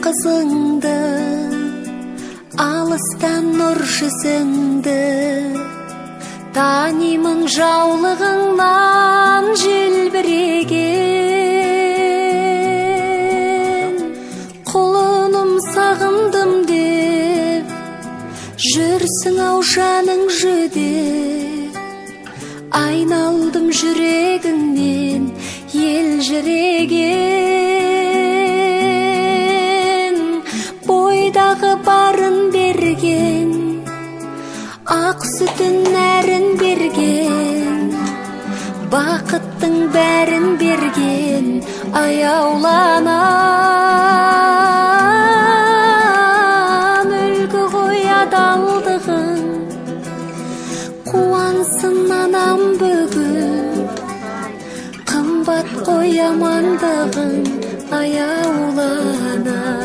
kızыңdı, alıstan nur yüzіңді, танимын жаулығыңнан желбіреген. Құлыным сағындым деп жүрсің ау жаның жүдеп, айналдым жүрегіңнен елжіреген. Бойдағы барын берген, ақ сүтін нәрін берген, бақыттың бәрін берген, аяуланам үлгі ғой адалдығың. Қуансын анам бүгін, қымбат қой амандығың, аяуланам.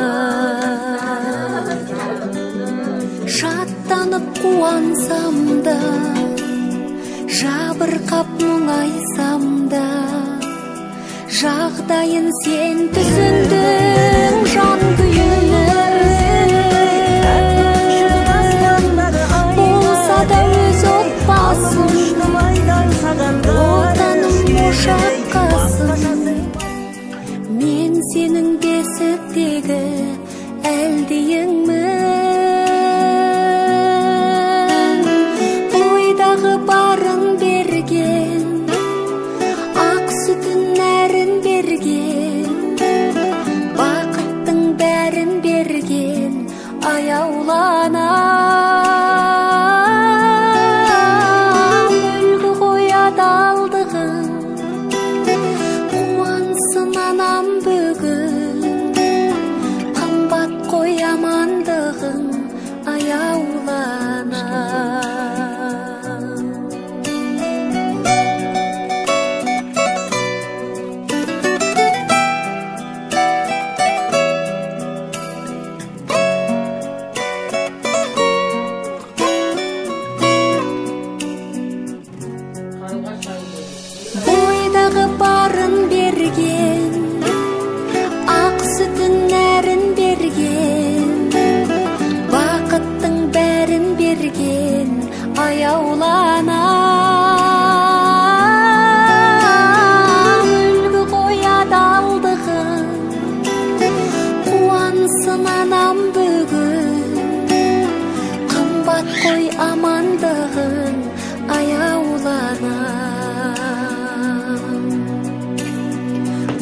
Шаттанып қуансам да, жабырқап мұңайсам да, жағдайын сен түсіндің жан күйімнің. Болса да өз отбасым, отаным ошаққасым, мен сенің бесіктегі әлдейіңмін. Барын берген, ақ сүтін нәрін берген, бақыттың бәрін берген, аяуланам үлгі ғой адалдығың. Қуансын анам бүгін, қымбат қой амандығың, аяуланам. Бойдағы барын берген, ақ сүтін нәрін берген, бақыттың бәрін берген, аяуланам үлгі ғой адалдығың. Қуансын анам бүгін, қымбат қой амандығың, аяуланам.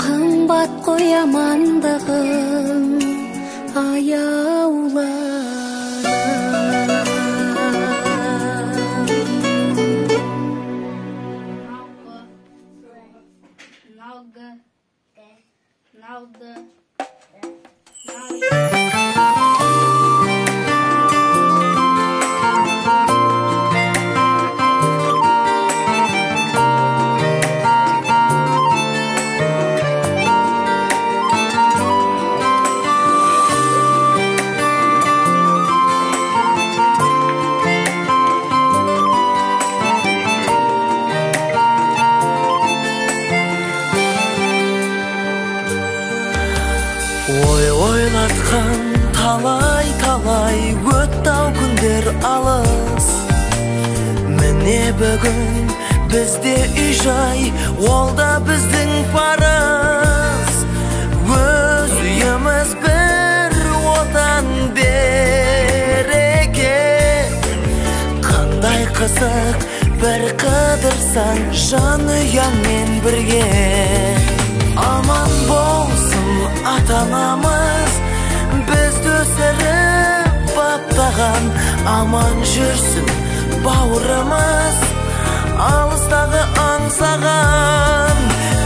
Қымбат қой амандығың, аяуланам. Ойлатқан талай-талай өтті-ау күндер алыс. Міне бүгін бізде үй-жай, ол да біздің парыз. Өз үйіміз бір отан береке. Қандай қызық бір қыдырсаң жан ұяңмен бірге. Аман болсын ата-анамыз, бізді өсіріп баптаған. Аман жүрсін бауырымыз, алыстағы аңсаған.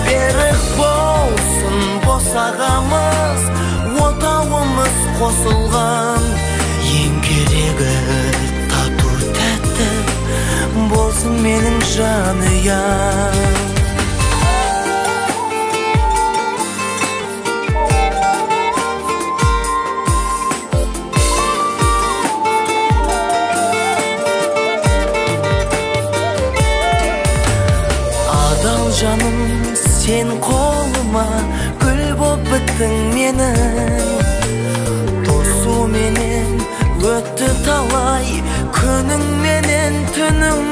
Берік болсын босағамыз, отауымыз қосылған. Ең керегі тату тәтті болсын менің жанұям. Жаным сен қолыма, гүл boп bittің менің. Тосу менен өтті талай күнің менен түнің.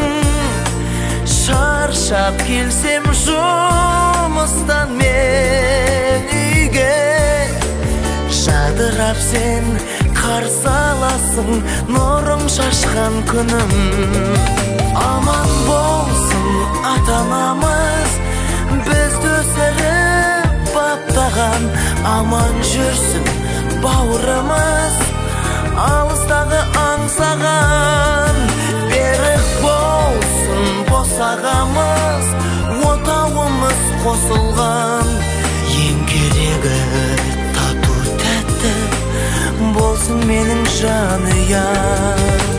Шаршап келсем жұмыстан мен үйге, жадырап сен қарсы аласың нұрың шашқан күнім. Аман болсын ата-анамыз бізді өсіріп баптаған, аман жүрсін бауырымыз алыстағы аңсаған. Берік болсын босағамыз, отауымыз қосылған. Ең керегі тату тәтті болсын менің жанұям.